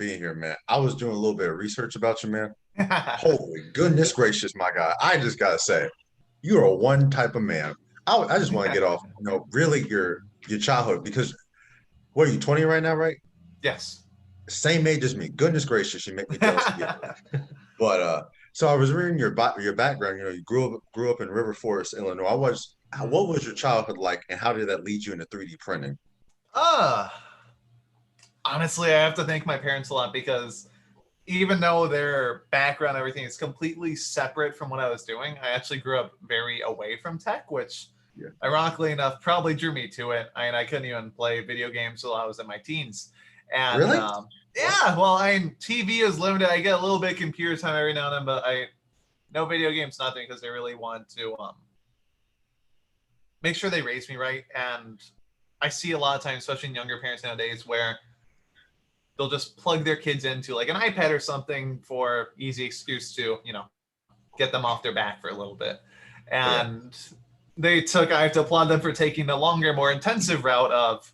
being here, man. I was doing a little bit of research about you, man. Holy goodness gracious, my guy. I just gotta say, you're a one type of man. I just want to get off, really your childhood because what are you, 20 right now, right? Yes. Same age as me. Goodness gracious, you make me jealous again. But so I was reading your background. You grew up in River Forest, Illinois. What was your childhood like, and how did that lead you into 3D printing? uh Honestly, I have to thank my parents a lot because even though their background, everything is completely separate from what I was doing, I actually grew up very away from tech, which Yeah. ironically enough probably drew me to it. I couldn't even play video games until I was in my teens. And Really? What? yeah, well, TV is limited. I get a little bit of computer time every now and then, but I no video games, nothing, because they really want to make sure they raise me right. And I see a lot of times, especially in younger parents nowadays, where they'll just plug their kids into like an iPad or something for easy excuse to, get them off their back for a little bit. Correct. And I have to applaud them for taking the longer, more intensive route of,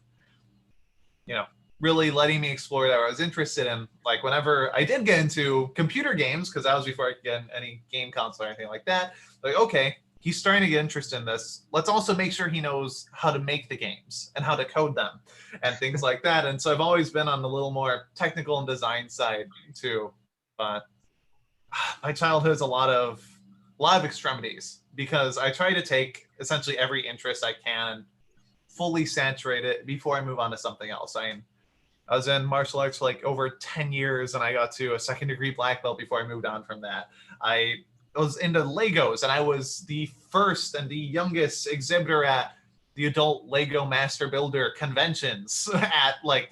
really letting me explore that I was interested in. Like whenever I did get into computer games, because that was before I could get any game console or anything like that, like, okay, he's starting to get interested in this. Let's also make sure he knows how to make the games and how to code them and things like that. And so I've always been on the little more technical and design side too. But my childhood is a lot of extremities because I try to take essentially every interest I can, fully saturate it before I move on to something else. I was in martial arts for like over 10 years and I got to a second degree black belt before I moved on from that. I was into Legos and I was the first and the youngest exhibitor at the adult Lego Master Builder conventions at like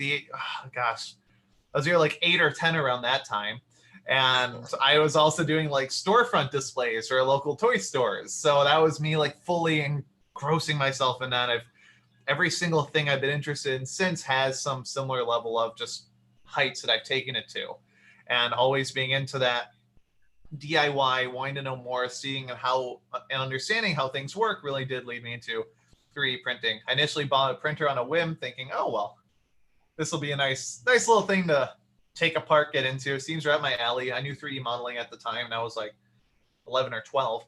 gosh, I was here like 8 or 10 around that time. And I was also doing like storefront displays for local toy stores. So that was me like fully engrossing myself in that. Every single thing I've been interested in since has some similar level of just heights that I've taken it to. And always being into that DIY, wanting to know more, seeing how and understanding how things work really did lead me into 3D printing. I initially bought a printer on a whim thinking, oh, well, this will be a nice little thing to take apart, get into. It seems right up my alley. I knew 3D modeling at the time, and I was like 11 or 12.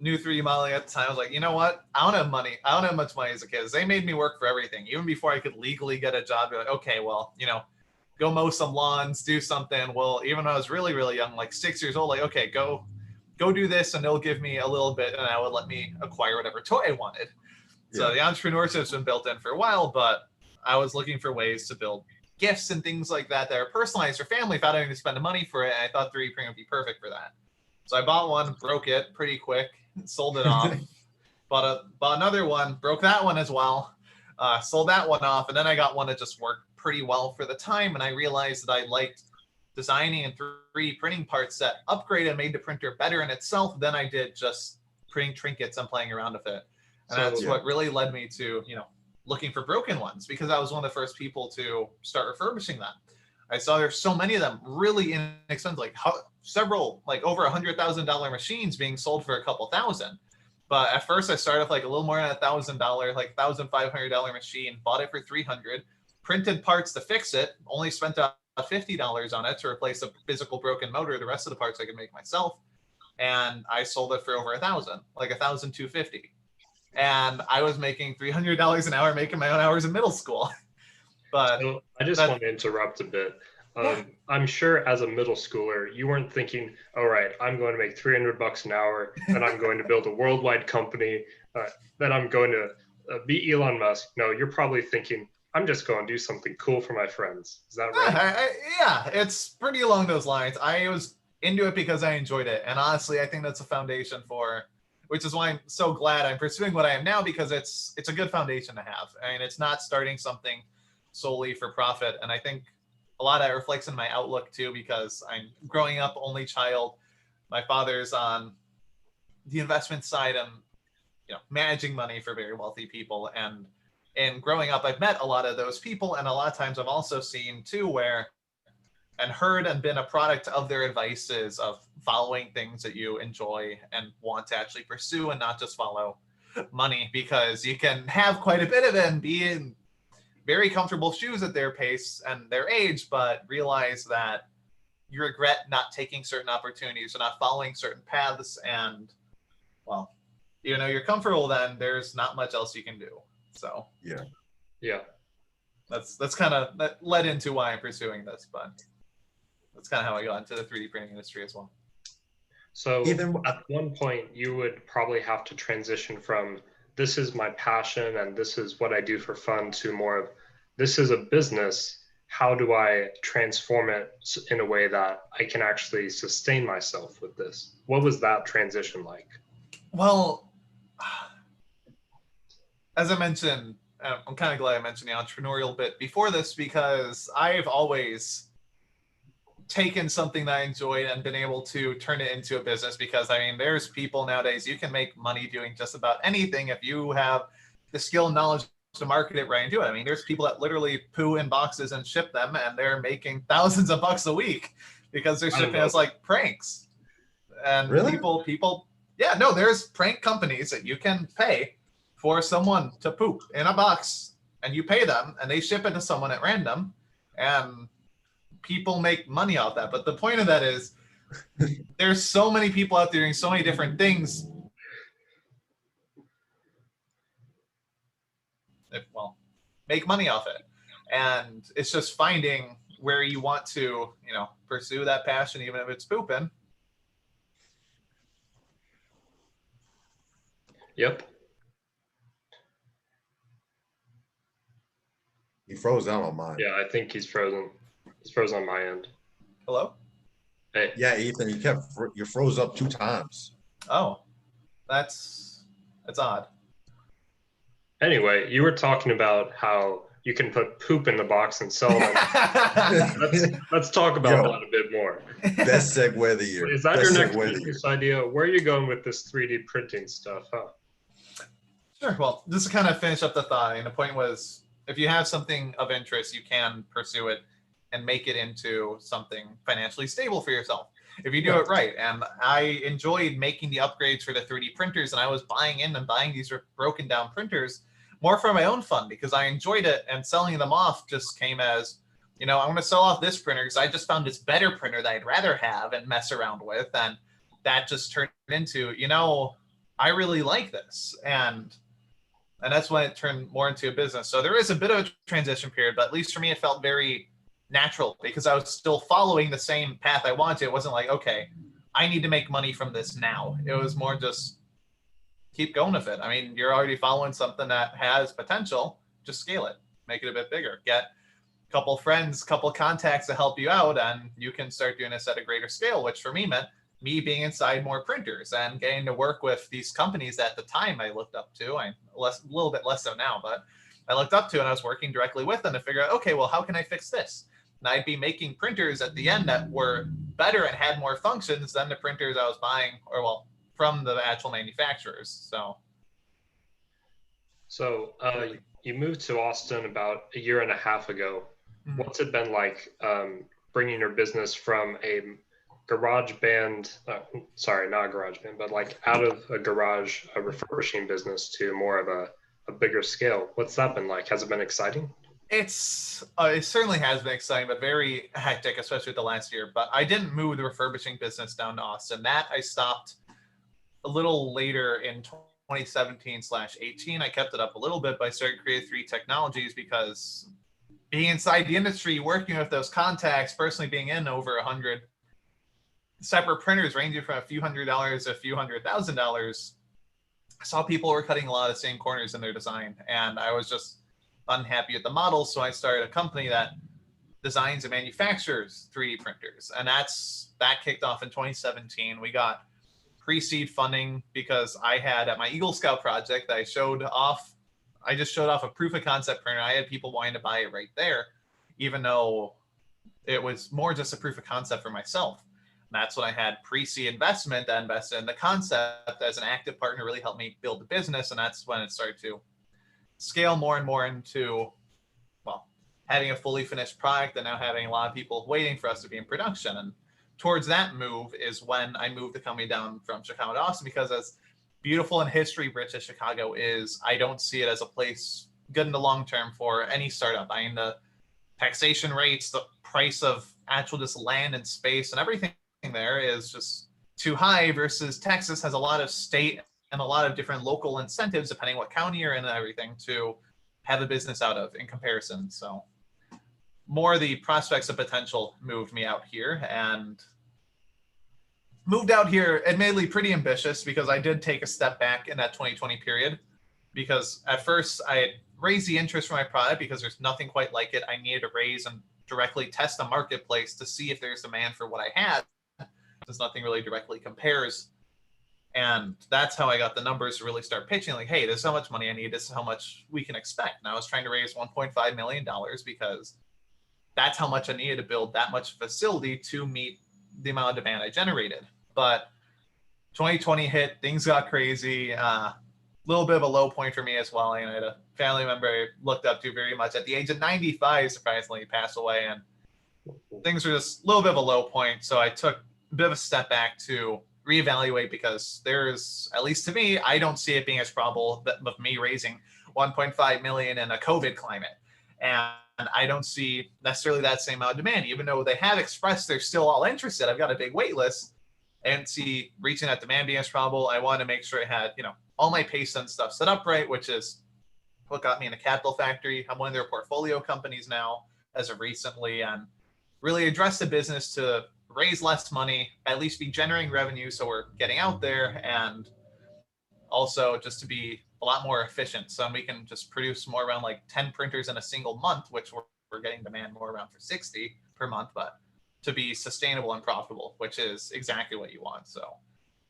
New 3D modeling at the time. I was like, you know what? I don't have money. I don't have much money as a kid. They made me work for everything. Even before I could legally get a job, they're like, okay, well, go mow some lawns, do something. Well, even when I was really, really young, like 6 years old, like, okay, go do this and they'll give me a little bit and I would let me acquire whatever toy I wanted. So Yeah. the entrepreneurship has been built in for a while, but I was looking for ways to build gifts and things like that that are personalized for family without having to spend the money for it. And I thought 3D printing would be perfect for that. So I bought one, broke it pretty quick, sold it off. Bought another one, broke that one as well. Sold that one off, and then I got one that just worked pretty well for the time. And I realized that I liked designing and 3D printing parts that upgraded and made the printer better in itself than I did just printing trinkets and playing around with it. And So that's yeah. what really led me to, looking for broken ones because I was one of the first people to start refurbishing them. I saw there's so many of them really inexpensive, like several, like over $100,000 machines being sold for a couple thousand. But at first I started with like a little more than $1,000, like $1,500 machine, bought it for 300, printed parts to fix it, only spent about $50 on it to replace a physical broken motor. The rest of the parts I could make myself. And I sold it for over 1,000, like 1,250. And I was making $300 an hour making my own hours in middle school. But So I just that, want to interrupt a bit. yeah, I'm sure as a middle schooler, you weren't thinking, all right, I'm going to make $300 an hour, then I'm going to build a worldwide company, then I'm going to be Elon Musk. No, you're probably thinking, I'm just going to do something cool for my friends. Is that right? yeah, it's pretty along those lines. I was into it because I enjoyed it. And honestly, I think that's a foundation which is why I'm so glad I'm pursuing what I am now, because it's a good foundation to have. I mean, it's not starting something solely for profit. And I think a lot of that reflects in my outlook too, because I'm growing up only child. My father's on the investment side and managing money for very wealthy people. And growing up, I've met a lot of those people, and a lot of times I've also seen too where and heard and been a product of their advices of following things that you enjoy and want to actually pursue and not just follow money, because you can have quite a bit of it and be very comfortable shoes at their pace and their age, but realize that you regret not taking certain opportunities or not following certain paths. And, well, even though you're comfortable, then there's not much else you can do. So yeah, that's kind of, that led into why I'm pursuing this, but that's kind of how I got into the 3D printing industry as well. So at one point, you would probably have to transition from this is my passion and this is what I do for fun to more of this is a business. How do I transform it in a way that I can actually sustain myself with this? What was that transition like? Well, as I mentioned, I'm kind of glad I mentioned the entrepreneurial bit before this, because I've always taken something that I enjoyed and been able to turn it into a business. Because I mean, there's people nowadays, you can make money doing just about anything if you have the skill and knowledge to market it right and do it. I mean, there's people that literally poo in boxes and ship them, and they're making thousands of bucks a week because they're shipping as like pranks. And Really? people, yeah, no, there's prank companies that you can pay for someone to poop in a box, and you pay them and they ship it to someone at random, and people make money off that. But the point of that is there's so many people out there doing so many different things. Well, make money off it. And it's just finding where you want to, pursue that passion, even if it's pooping. Yep. He froze out on mine. Yeah, I think he's frozen. He's frozen on my end. Hello? Hey. Yeah, Ethan, you froze up 2 times. Oh, that's odd. Anyway, you were talking about how you can put poop in the box and sell them. let's talk about that a bit more. Best segue of the year. Is that your next business idea? Where are you going with this 3D printing stuff, huh? Sure. Well, just to kind of finish up the thought, and the point was, if you have something of interest, you can pursue it and make it into something financially stable for yourself if you do it right. And I enjoyed making the upgrades for the 3D printers, and I was buying these broken down printers more for my own fun because I enjoyed it, and selling them off just came as, I'm going to sell off this printer because I just found this better printer that I'd rather have and mess around with. And that just turned into, I really like this. And that's when it turned more into a business. So there is a bit of a transition period, but at least for me, it felt very natural because I was still following the same path I wanted. It wasn't like, okay, I need to make money from this now. It was more just keep going with it. I mean, you're already following something that has potential, just scale it, make it a bit bigger, get a couple friends, couple contacts to help you out, and you can start doing this at a greater scale, which for me meant me being inside more printers and getting to work with these companies that at the time I looked up to. A little bit less so now, but I looked up to, and I was working directly with them to figure out, okay, well, how can I fix this? And I'd be making printers at the end that were better and had more functions than the printers I was buying, from the actual manufacturers. So you moved to Austin about 1.5 years ago. Mm-hmm. What's it been like bringing your business from a garage band, sorry, not a garage band, but like out of a garage, a refurbishing business to more of a bigger scale? What's that been like? Has it been exciting? It certainly has been exciting, but very hectic, especially with the last year. But I didn't move the refurbishing business down to Austin. That I stopped a little later in 2017/18. I kept it up a little bit, but I started Creative 3 Technologies because being inside the industry, working with those contacts, personally being in over 100 separate printers ranging from a few $100s to a few $100,000, I saw people were cutting a lot of the same corners in their design, and I was just unhappy with the model. So I started a company that designs and manufactures 3D printers, and that kicked off in 2017. We got pre-seed funding because I had at my Eagle Scout project that I just showed off a proof of concept printer. I had people wanting to buy it right there, even though it was more just a proof of concept for myself. And that's when I had pre-seed investment that invested in the concept as an active partner, really helped me build the business. And that's when it started to scale more and more into, having a fully finished product and now having a lot of people waiting for us to be in production. And towards that move is when I moved the company down from Chicago to Austin, because as beautiful and history rich as Chicago is, I don't see it as a place good in the long term for any startup. I mean, the taxation rates, the price of actual just land and space and everything there is just too high, versus Texas has a lot of state and a lot of different local incentives, depending what county you're in and everything, to have a business out of in comparison. So more the prospects of potential moved me out here, and moved out here admittedly pretty ambitious, because I did take a step back in that 2020 period, because at first I had raised the interest for my product because there's nothing quite like it. I needed to raise and directly test the marketplace to see if there's demand for what I had, since nothing really directly compares. And that's how I got the numbers to really start pitching, like, hey, this is how much money I need, this is how much we can expect. And I was trying to raise $1.5 million because that's how much I needed to build that much facility to meet the amount of demand I generated. But 2020 hit, things got crazy. Little bit of a low point for me as well. And I had a family member I looked up to very much at the age of 95, surprisingly, passed away, and things were just a little bit of a low point. So I took a bit of a step back to reevaluate, because there's, at least to me, I don't see it being as probable of me raising 1.5 million in a COVID climate. And I don't see necessarily that same amount of demand, even though they have expressed they're still all interested. I've got a big wait list. And see reaching that demand being as probable. I wanted to make sure I had, all my pace and stuff set up right, which is what got me in a Capital Factory. I'm one of their portfolio companies now as of recently, and really address the business to raise less money, at least be generating revenue, so we're getting out there, and also just to be a lot more efficient. So we can just produce more around like 10 printers in a single month, which we're getting demand more around for 60 per month, but to be sustainable and profitable, which is exactly what you want. So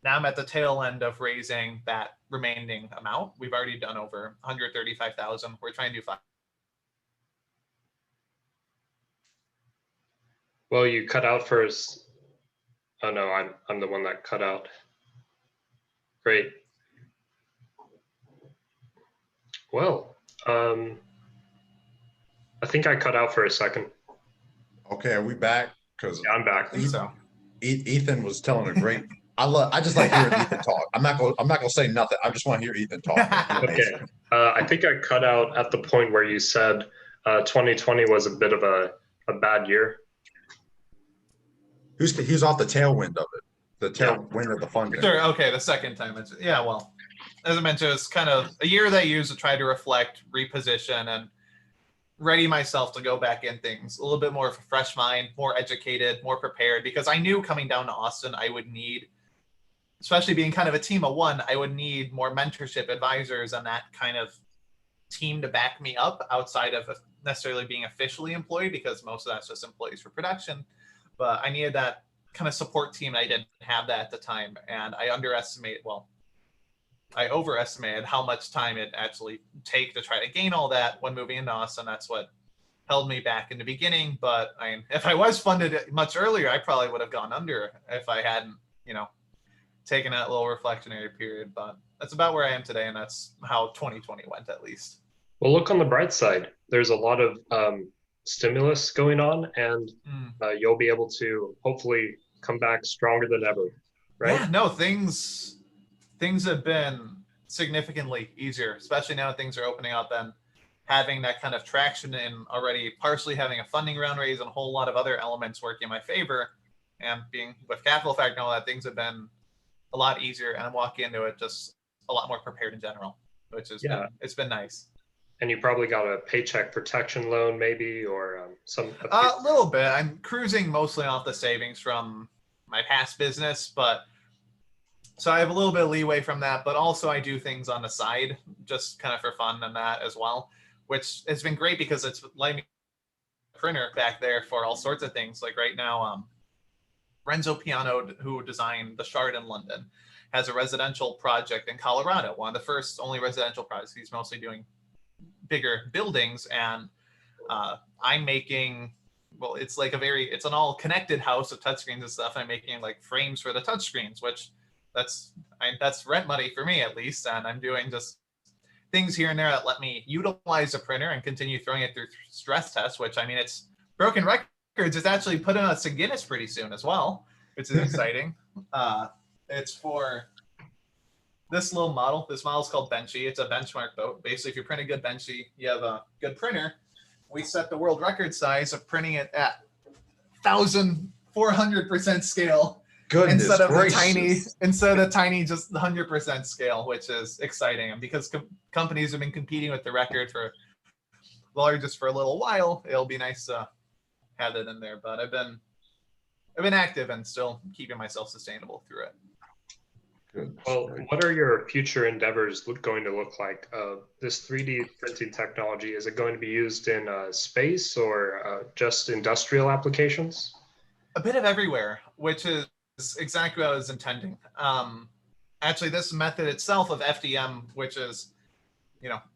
now I'm at the tail end of raising that remaining amount. We've already done over 135,000. We're trying to do 5. Well, you cut out first. Oh no, I'm the one that cut out. Great. Well, I think I cut out for a second. Okay, are we back? Because yeah, I'm back. Ethan was telling a great. I just like hearing Ethan talk. I'm not gonna say nothing. I just want to hear Ethan talk. Okay. I think I cut out at the point where you said 2020 was a bit of a bad year. He's off the tailwind of it. The tailwind of the funding. Sure. Okay. The second time. Well, as I mentioned, it's kind of a year that I used to try to reflect, reposition, and ready myself to go back in things. A little bit more of a fresh mind, more educated, more prepared, because I knew coming down to Austin, I would need, especially being kind of a team of one, I would need more mentorship, advisors, and that kind of team to back me up outside of necessarily being officially employed, because most of that's just employees for production. But I needed that kind of support team. I didn't have that at the time. And I overestimated how much time it actually take to try to gain all that when moving into Austin. That's what held me back in the beginning. But if I was funded much earlier, I probably would have gone under if I hadn't, taken that little reflectionary period. But that's about where I am today. And that's how 2020 went, at least. Well, look on the bright side. There's a lot of stimulus going on, and you'll be able to hopefully come back stronger than ever, right? Yeah, no, things have been significantly easier, especially now that things are opening up and having that kind of traction, and already partially having a funding round raise and a whole lot of other elements working in my favor, and being with Capital Factory and all that, things have been a lot easier, and I'm walking into it just a lot more prepared in general, which is it's been nice. And you probably got a paycheck protection loan, maybe, or a little bit. I'm cruising mostly off the savings from my past business, but so I have a little bit of leeway from that. But also, I do things on the side, just kind of for fun and that as well, which has been great because it's letting me printer back there for all sorts of things. Like right now, Renzo Piano, who designed the Shard in London, has a residential project in Colorado. One of the first only residential projects. He's mostly doing bigger buildings, and I'm making, well, it's like it's an all connected house of touchscreens and stuff. I'm making like frames for the touchscreens, which that's rent money for me at least. And I'm doing just things here and there that let me utilize the printer and continue throwing it through stress tests, which it's broken records. It's actually putting us in Guinness pretty soon as well, which is exciting. It's for this little model. This model is called Benchy. It's a benchmark boat. Basically, if you print a good Benchy, you have a good printer. We set the world record size of printing it at 1,400% scale. Goodness instead of gracious. the tiny just 100% scale, which is exciting. And because companies have been competing with the record for the largest for a little while, it'll be nice to have it in there. But I've been active and still keeping myself sustainable through it. Well, what are your future endeavors going to look like? This 3D printing technology, is it going to be used in space or just industrial applications? A bit of everywhere, which is exactly what I was intending. Actually, this method itself of FDM, which is,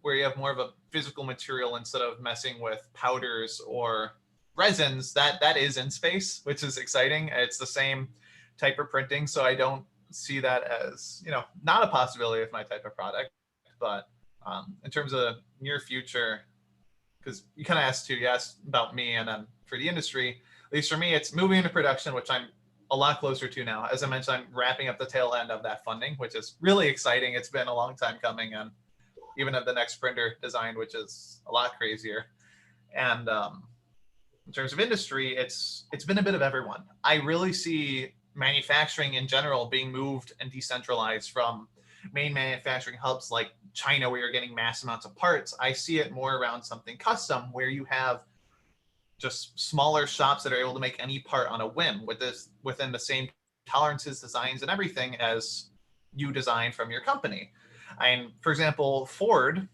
where you have more of a physical material instead of messing with powders or resins, that is in space, which is exciting. It's the same type of printing, so I don't see that as, not a possibility with my type of product. But in terms of near future, because you kind of asked too, you asked about me, and then for the industry, at least for me, it's moving into production, which I'm a lot closer to now. As I mentioned, I'm wrapping up the tail end of that funding, which is really exciting. It's been a long time coming, and even at the next printer design, which is a lot crazier. And in terms of industry, it's been a bit of everyone. I really see manufacturing in general being moved and decentralized from main manufacturing hubs like China, where you're getting mass amounts of parts. I see it more around something custom, where you have just smaller shops that are able to make any part on a whim within the same tolerances, designs, and everything as you design from your company. For example, Ford,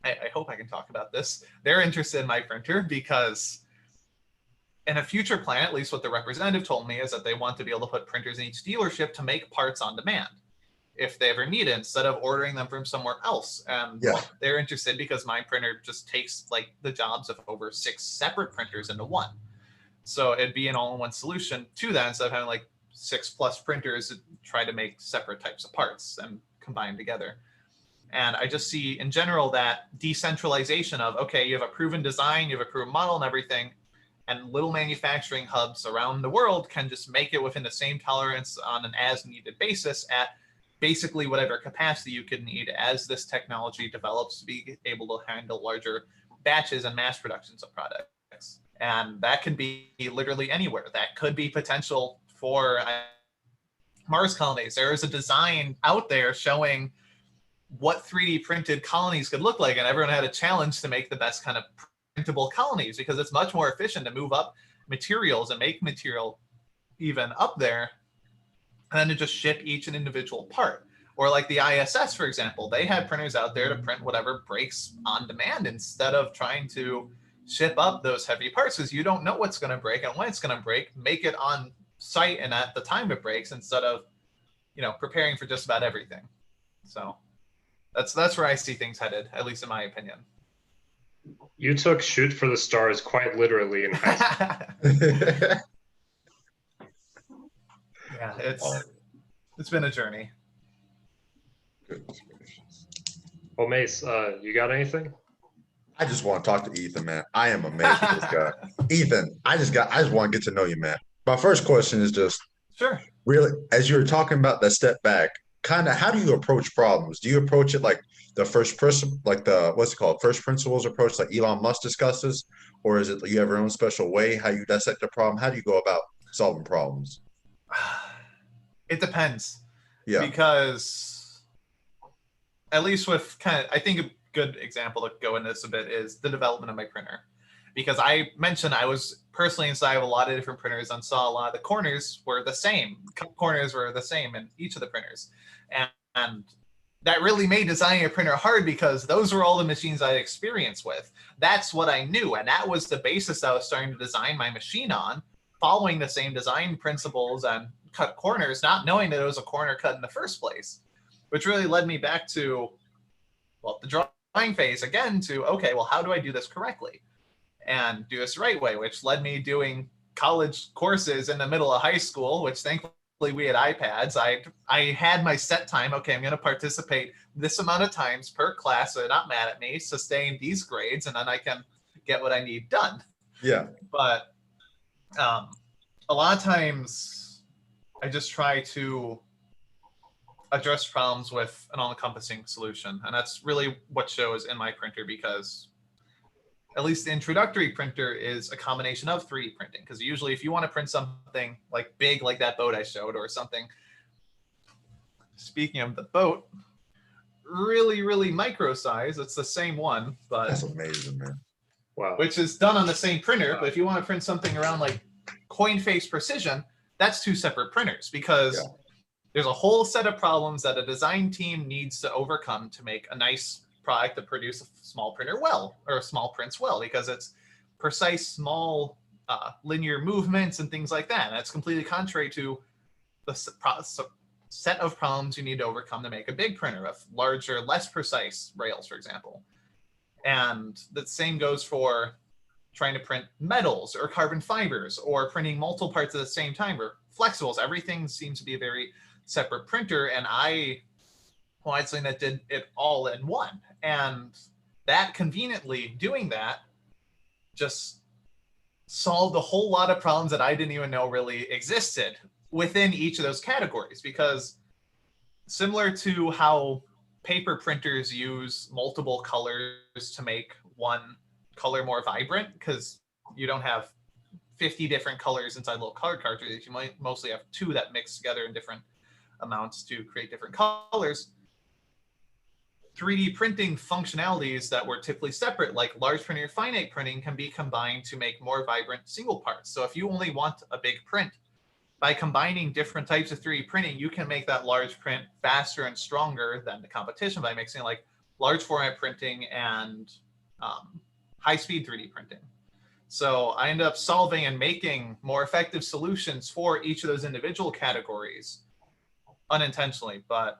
I hope I can talk about this. They're interested in my printer because in a future plan, at least what the representative told me, is that they want to be able to put printers in each dealership to make parts on demand if they ever need it, instead of ordering them from somewhere else. And they're interested because my printer just takes like the jobs of over 6 separate printers into one. So it'd be an all-in-one solution to that, instead of having like 6+ printers that try to make separate types of parts and combine together. And I just see in general that decentralization of, okay, you have a proven design, you have a proven model and everything, and little manufacturing hubs around the world can just make it within the same tolerance on an as-needed basis at basically whatever capacity you could need as this technology develops to be able to handle larger batches and mass productions of products. And that can be literally anywhere. That could be potential for Mars colonies. There is a design out there showing what 3D printed colonies could look like, and everyone had a challenge to make the best kind of printable colonies, because it's much more efficient to move up materials and make material even up there and then to just ship each an individual part. Or like the ISS, for example, they had printers out there to print whatever breaks on demand instead of trying to ship up those heavy parts, because you don't know what's going to break and when it's going to break. Make it on site and at the time it breaks, instead of preparing for just about everything. So that's where I see things headed, at least in my opinion. You took shoot for the stars quite literally in high school. Yeah, it's been a journey. Well, Mace, you got anything? I just want to talk to Ethan, man. I am amazed with this guy. Ethan, I just want to get to know you, man. My first question is just, sure, really, as you were talking about that step back, kind of how do you approach problems? Do you approach it like the first person, like the, what's it called, first principles approach, like Elon Musk discusses? Or is it you have your own special way, how you dissect the problem? How do you go about solving problems? It depends. Yeah. Because at least with I think a good example to go into this a bit is the development of my printer. Because I mentioned I was personally inside of a lot of different printers and saw a lot of the corners were the same. Corners were the same in each of the printers. And that really made designing a printer hard, because those were all the machines I had experience with. That's what I knew. And that was the basis I was starting to design my machine on, following the same design principles and cut corners, not knowing that it was a corner cut in the first place, which really led me back to, the drawing phase again to, okay, well, how do I do this correctly and do this the right way, which led me doing college courses in the middle of high school, which thankfully we had iPads. I had my set time. Okay, I'm going to participate this amount of times per class, so they're not mad at me, sustain these grades, and then I can get what I need done. Yeah. But a lot of times I just try to address problems with an all-encompassing solution. And that's really what shows in my printer, because at least the introductory printer is a combination of 3D printing. Because usually if you want to print something like big, like that boat I showed, or something, speaking of the boat, really, really micro size, it's the same one, but That's amazing, man. Wow. which is done on the same printer. But if you want to print something around like coin face precision, that's 2 separate printers, because there's a whole set of problems that a design team needs to overcome to make a nice product to produce a small printer well, or small prints well, because it's precise, small, linear movements and things like that. And that's completely contrary to the set of problems you need to overcome to make a big printer of larger, less precise rails, for example. And the same goes for trying to print metals or carbon fibers, or printing multiple parts at the same time, or flexibles. Everything seems to be a very separate printer, and I wanted something that did it all in one. And that conveniently doing that just solved a whole lot of problems that I didn't even know really existed within each of those categories. Because similar to how paper printers use multiple colors to make one color more vibrant, because you don't have 50 different colors inside little color cartridges, you might mostly have 2 that mix together in different amounts to create different colors. 3D printing functionalities that were typically separate, like large printing or finite printing, can be combined to make more vibrant single parts. So if you only want a big print, by combining different types of 3D printing, you can make that large print faster and stronger than the competition by mixing like large format printing and high-speed 3D printing. So I ended up solving and making more effective solutions for each of those individual categories unintentionally. But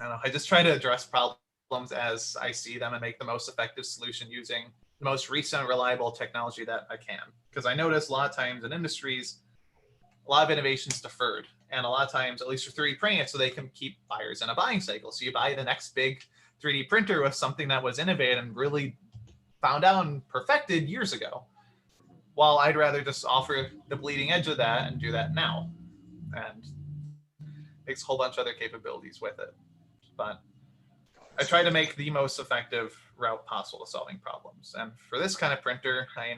I don't know, I just try to address problems as I see them and make the most effective solution using the most recent reliable technology that I can. Because I notice a lot of times in industries, a lot of innovation is deferred. And a lot of times, at least for 3D printing, it's so they can keep buyers in a buying cycle. So you buy the next big 3D printer with something that was innovated and really found out and perfected years ago. While I'd rather just offer the bleeding edge of that and do that now. And makes a whole bunch of other capabilities with it. But I try to make the most effective route possible to solving problems. And for this kind of printer, it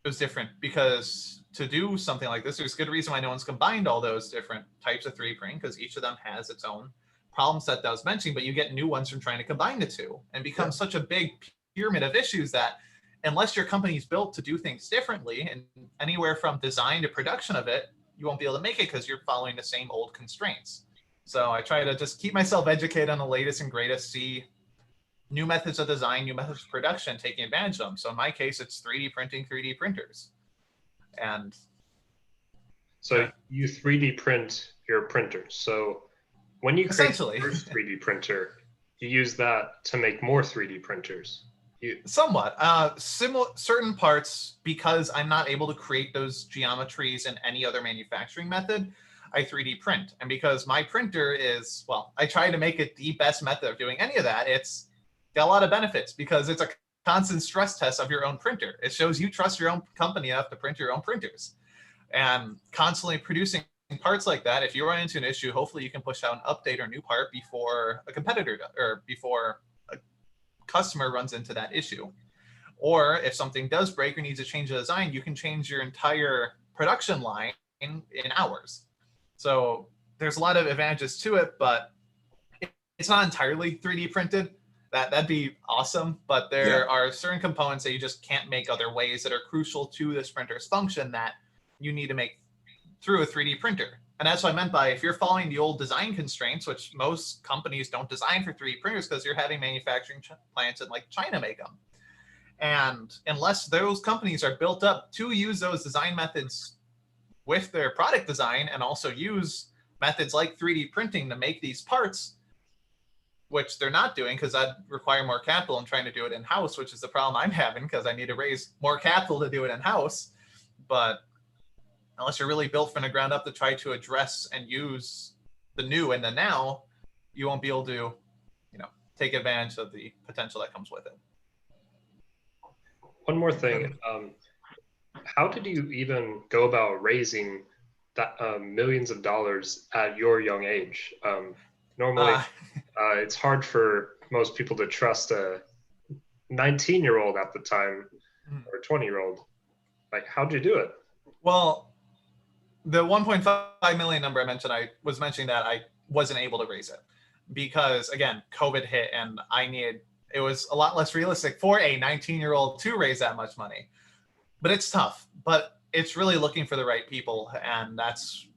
was different, because to do something like this, there's a good reason why no one's combined all those different types of 3D printing, because each of them has its own problem set that I was mentioning, but you get new ones from trying to combine the two, and become such a big pyramid of issues that unless your company's built to do things differently, and anywhere from design to production of it, you won't be able to make it because you're following the same old constraints. So I try to just keep myself educated on the latest and greatest, see new methods of design, new methods of production, taking advantage of them. So in my case, it's 3D printing 3D printers. And so you 3D print your printers. So when you create your first 3D printer, you use that to make more 3D printers. Somewhat. Certain parts, because I'm not able to create those geometries in any other manufacturing method, I 3D print. And because my printer is, well, I try to make it the best method of doing any of that. It's got a lot of benefits because it's a constant stress test of your own printer. It shows you trust your own company enough to print your own printers. And constantly producing parts like that, if you run into an issue, hopefully you can push out an update or new part before a competitor or before a customer runs into that issue. Or if something does break or needs to change the design, you can change your entire production line in hours. So there's a lot of advantages to it, but it's not entirely 3D printed. That'd be awesome, but there are certain components that you just can't make other ways that are crucial to this printer's function that you need to make through a 3D printer. And that's what I meant by, if you're following the old design constraints, which most companies don't design for 3D printers because you're having manufacturing plants in like China make them. And unless those companies are built up to use those design methods with their product design and also use methods like 3D printing to make these parts, which they're not doing because that require more capital and trying to do it in-house, which is the problem I'm having because I need to raise more capital to do it in-house. But unless you're really built from the ground up to try to address and use the new and the now, you won't be able to, take advantage of the potential that comes with it. One more thing. How did you even go about raising that millions of dollars at your young age? Normally, it's hard for most people to trust a 19-year-old at the time or 20-year-old. Like, how'd you do it? Well, the 1.5 million number I was mentioning that I wasn't able to raise it because, again, COVID hit and it was a lot less realistic for a 19-year-old to raise that much money. But it's tough. But it's really looking for the right people. And that's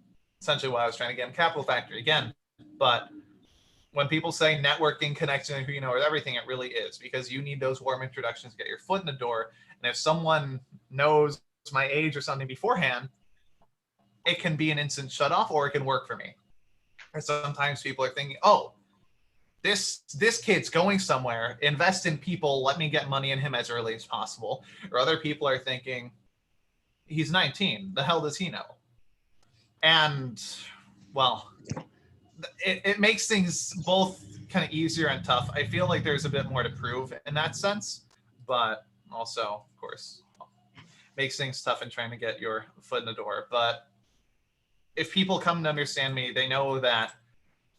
essentially why I was trying to get in Capital Factory again. But when people say networking, connection, and who you know is everything, it really is, because you need those warm introductions to get your foot in the door. And if someone knows my age or something beforehand, it can be an instant shut off, or it can work for me. Or sometimes people are thinking, oh, this kid's going somewhere, invest in people, let me get money in him as early as possible. Or other people are thinking, he's 19, the hell does he know? And, well, it makes things both kind of easier and tough. I feel like there's a bit more to prove in that sense, but also, of course, makes things tough in trying to get your foot in the door. But if people come to understand me, they know that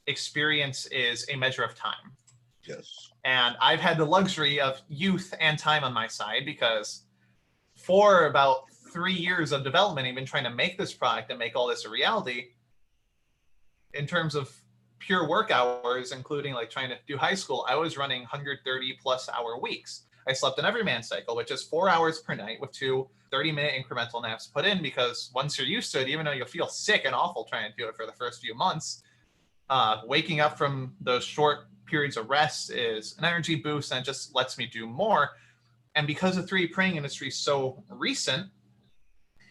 experience is a measure of time. Yes. And I've had the luxury of youth and time on my side, because for about 3 years of development, even trying to make this product and make all this a reality, in terms of pure work hours, including like trying to do high school, I was running 130 plus hour weeks. I slept an everyman cycle, which is 4 hours per night with 2 30-minute incremental naps put in, because once you're used to it, even though you'll feel sick and awful trying to do it for the first few months, waking up from those short periods of rest is an energy boost and it just lets me do more. And because the 3D printing industry is so recent,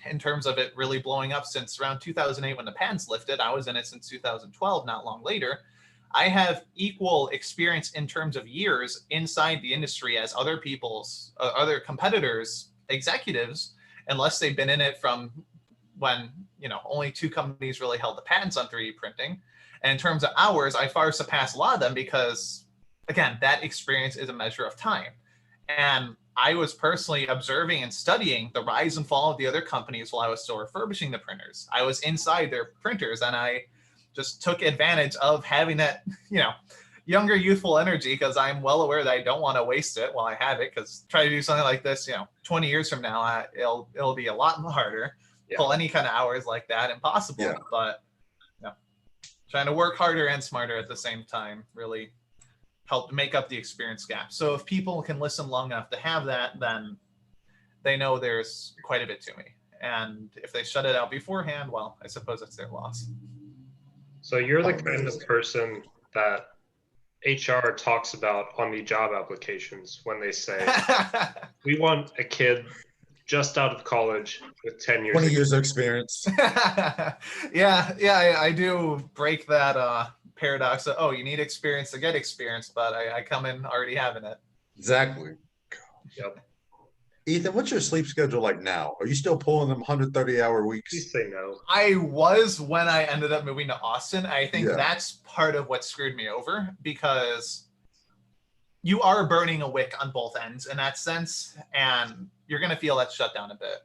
in terms of it really blowing up since around 2008 when the patents lifted, I was in it since 2012, not long later. I have equal experience in terms of years inside the industry as other other competitors, executives, unless they've been in it from when, only 2 companies really held the patents on 3D printing. And in terms of hours, I far surpass a lot of them because, again, that experience is a measure of time. And I was personally observing and studying the rise and fall of the other companies while I was still refurbishing the printers. I was inside their printers and I just took advantage of having that, younger, youthful energy, because I'm well aware that I don't want to waste it while I have it, because try to do something like this, 20 years from now, it'll be a lot harder. Yeah. Pull any kind of hours like that, impossible. Yeah. But trying to work harder and smarter at the same time really helped make up the experience gap. So if people can listen long enough to have that, then they know there's quite a bit to me. And if they shut it out beforehand, well, I suppose it's their loss. So you're the kind of person that HR talks about on the job applications when they say, we want a kid just out of college with 10 years 20 years of experience. Yeah, I do break that paradox of, you need experience to get experience, but I come in already having it. Exactly. Yep. Ethan, what's your sleep schedule like now? Are you still pulling them 130-hour weeks? Please say no. I was when I ended up moving to Austin. I think that's part of what screwed me over, because you are burning a wick on both ends in that sense, and you're going to feel that shut down a bit.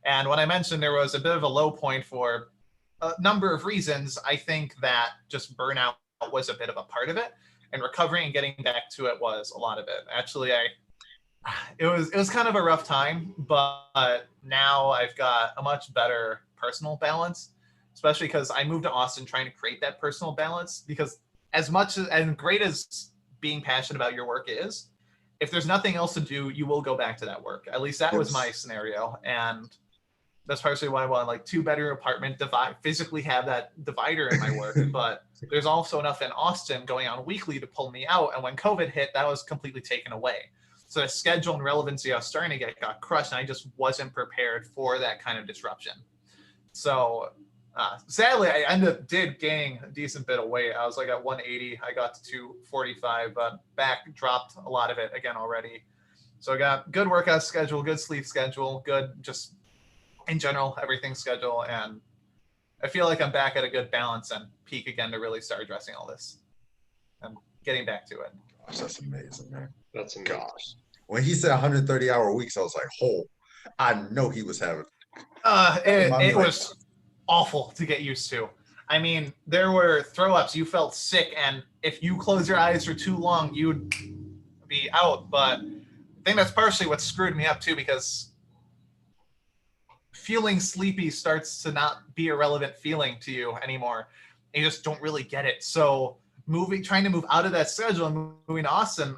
And when I mentioned there was a bit of a low point for a number of reasons, I think that just burnout was a bit of a part of it, and recovering and getting back to it was a lot of it. Actually, it was kind of a rough time, but now I've got a much better personal balance, especially because I moved to Austin trying to create that personal balance, because as much and great as being passionate about your work is, if there's nothing else to do, you will go back to that work. At least that was my scenario. And that's partially why I want like 2-bedroom apartment, physically have that divider in my work. But there's also enough in Austin going on weekly to pull me out. And when COVID hit, that was completely taken away. So the schedule and relevancy I was starting to get got crushed, and I just wasn't prepared for that kind of disruption. So sadly, I did gaining a decent bit of weight. I was like at 180. I got to 245, but back dropped a lot of it again already. So I got good workout schedule, good sleep schedule, good just in general, everything schedule. And I feel like I'm back at a good balance and peak again to really start addressing all this and getting back to it. Gosh, that's amazing, man. That's amazing. Gosh. When he said 130-hour weeks, I was like, I know he was having it was awful to get used to. I mean, there were throw-ups. You felt sick, and if you close your eyes for too long, you'd be out. But I think that's partially what screwed me up too, because feeling sleepy starts to not be a relevant feeling to you anymore. And you just don't really get it. So trying to move out of that schedule and moving to Austin,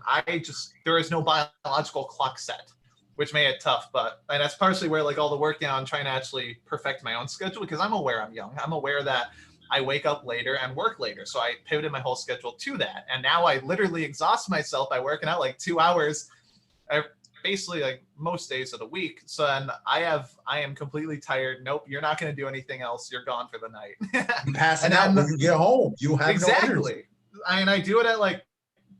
there is no biological clock set, which made it tough. And that's partially where like all the work now, I'm trying to actually perfect my own schedule, because I'm aware I'm young. I'm aware that I wake up later and work later. So I pivoted my whole schedule to that. And now I literally exhaust myself by working out like 2 hours, basically like most days of the week. So then I am completely tired. Nope, you're not going to do anything else. You're gone for the night. You passing out when you get home. You have exactly. No energy. I do it at like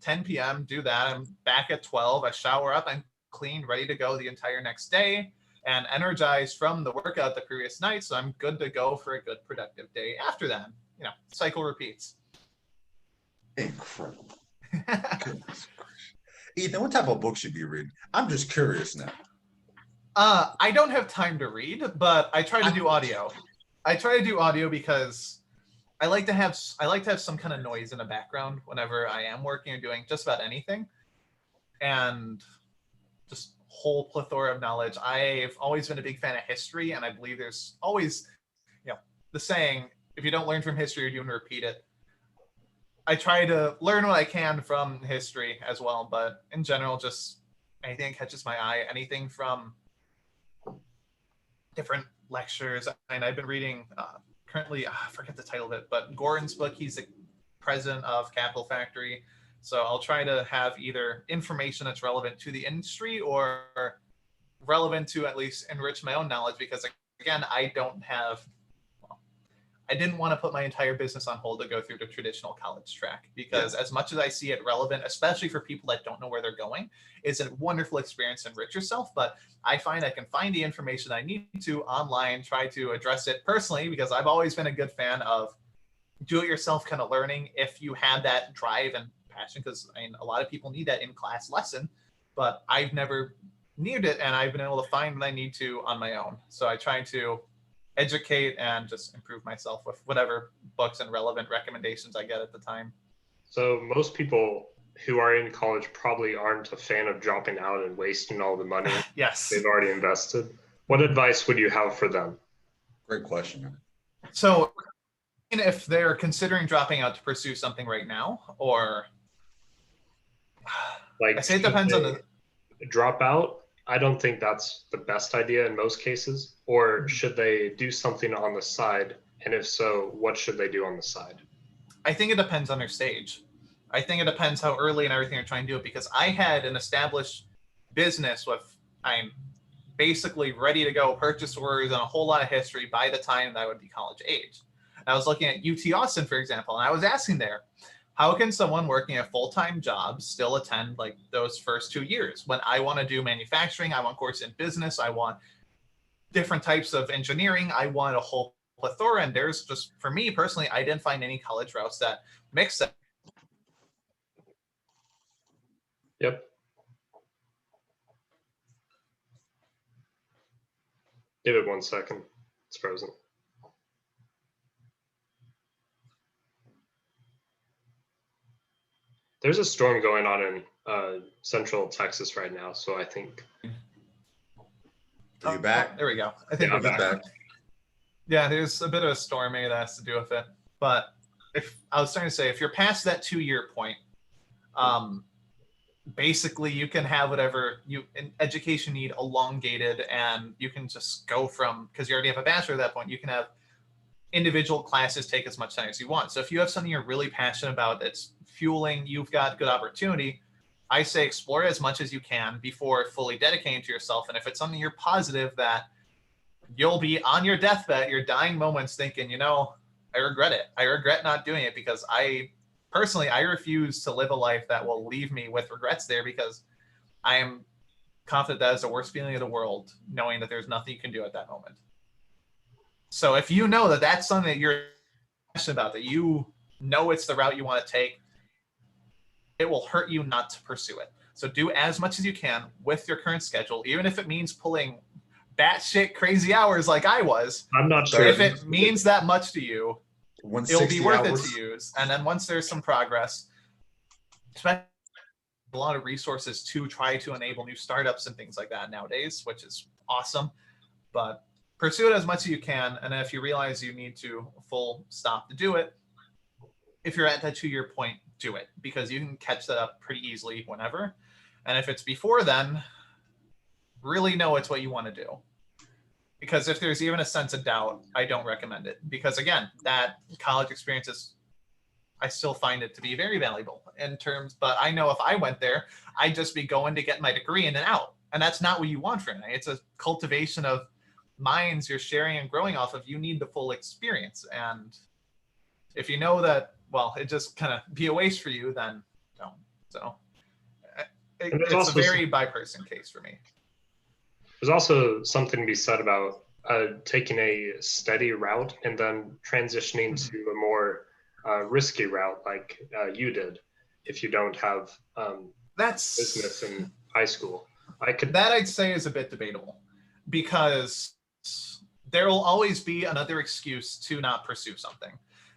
10 p.m. Do that. I'm back at 12. I shower up. I'm clean, ready to go the entire next day, and energized from the workout the previous night. So I'm good to go for a good productive day after that. Cycle repeats. Incredible. Goodness. Ethan, what type of books should you be reading? I'm just curious now. I don't have time to read, but I try to do audio. I try to do audio because I like to have some kind of noise in the background whenever I am working or doing just about anything. And just whole plethora of knowledge. I've always been a big fan of history, and I believe there's always, the saying, if you don't learn from history, you're doing to repeat it. I try to learn what I can from history as well, but in general, just anything that catches my eye, anything from different lectures. And I've been reading currently, I forget the title of it, but Gordon's book. He's the president of Capital Factory. So I'll try to have either information that's relevant to the industry or relevant to at least enrich my own knowledge, because again, I didn't want to put my entire business on hold to go through the traditional college track, because as much as I see it relevant, especially for people that don't know where they're going, it's a wonderful experience to enrich yourself. But I find I can find the information I need to online, try to address it personally, because I've always been a good fan of do-it-yourself kind of learning if you have that drive and passion, because a lot of people need that in-class lesson, but I've never needed it, and I've been able to find what I need to on my own. So I try to educate and just improve myself with whatever books and relevant recommendations I get at the time. So most people who are in college probably aren't a fan of dropping out and wasting all the money yes. they've already invested. What advice would you have for them? Great question. So if they're considering dropping out to pursue something right now, or like, I say it depends on the drop out. I don't think that's the best idea in most cases. Or should they do something on the side? And if so, what should they do on the side? I think it depends on their stage. I think it depends how early and everything they're trying to do it, because I had an established business I'm basically ready to go, purchase orders and a whole lot of history by the time that I would be college age. I was looking at UT Austin, for example, and I was asking there, how can someone working a full-time job still attend like those first 2 years when I want to do manufacturing, I want course in business, I want different types of engineering, I want a whole plethora. And there's just, for me personally, I didn't find any college routes that mix that. Yep. Give it 1 second. It's frozen. There's a storm going on in central Texas right now, so I think. Are you back? There we go. I think Yeah, we're I'm back. Yeah, there's a bit of a storm maybe that has to do with it. But if I was trying to say, if you're past that 2-year point, basically you can have whatever education need elongated, and you can just go from, because you already have a bachelor at that point, you can have individual classes take as much time as you want. So if you have something you're really passionate about that's fueling, you've got good opportunity, I say explore it as much as you can before fully dedicating to yourself. And if it's something you're positive that you'll be on your deathbed, your dying moments thinking, I regret it. I regret not doing it, because I refuse to live a life that will leave me with regrets there, because I am confident that is the worst feeling of the world, knowing that there's nothing you can do at that moment. So if you know that that's something that you're passionate about, that you know it's the route you want to take, it will hurt you not to pursue it. So do as much as you can with your current schedule, even if it means pulling batshit crazy hours like I was, I'm not sure. if it means that much to you, it'll be worth hours. it to use. And then once there's some progress, especially a lot of resources to try to enable new startups and things like that nowadays, which is awesome. But pursue it as much as you can. And then if you realize you need to full stop to do it, if you're at that 2-year point, do it, because you can catch that up pretty easily whenever. And if it's before then, really know it's what you want to do. Because if there's even a sense of doubt, I don't recommend it. Because again, that college experience is, I still find it to be very valuable in terms, but I know if I went there, I'd just be going to get my degree in and out. And that's not what you want from it. It's a cultivation of minds you're sharing and growing off of. You need the full experience. And if you know that, well, it just kind of be a waste for you, then don't. So it's a very by-person case for me. There's also something to be said about taking a steady route and then transitioning to a more risky route like you did if you don't have that's business in high school. That I'd say is a bit debatable, because there will always be another excuse to not pursue something.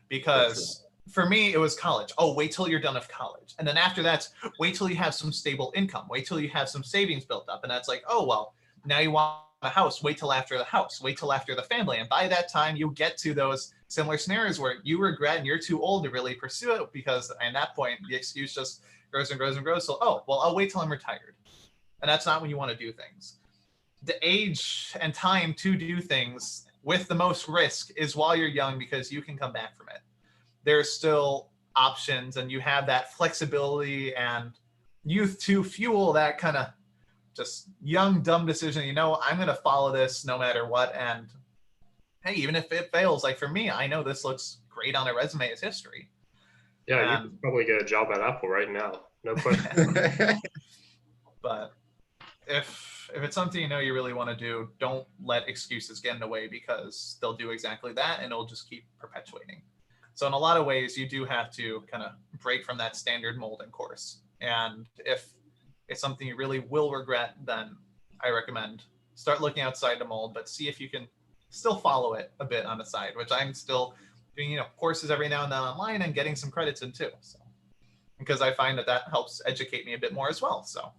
Because for me, it was college. Oh, wait till you're done with college. And then after that, wait till you have some stable income. Wait till you have some savings built up. And that's like, oh, well, now you want a house. Wait till after the house. Wait till after the family. And by that time, you get to those similar scenarios where you regret and you're too old to really pursue it, because at that point, the excuse just grows and grows and grows. So, oh, well, I'll wait till I'm retired. And that's not when you want to do things. The age and time to do things with the most risk is while you're young, because you can come back from it. There's still options, and you have that flexibility and youth to fuel that kind of just young, dumb decision. You know, I'm going to follow this no matter what. And hey, even if it fails, like for me, I know this looks great on a resume as history. Yeah, you could probably get a job at Apple right now. No question. But if it's something you know you really want to do, don't let excuses get in the way, because they'll do exactly that and it'll just keep perpetuating. So in a lot of ways, you do have to kind of break from that standard mold and course. And if it's something you really will regret, then I recommend start looking outside the mold, but see if you can still follow it a bit on the side, which I'm still doing, courses every now and then online and getting some credits in too. So, because I find that helps educate me a bit more as well. So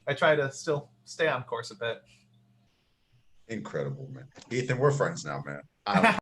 I try to still stay on course a bit. Incredible, man. Ethan, we're friends now, man.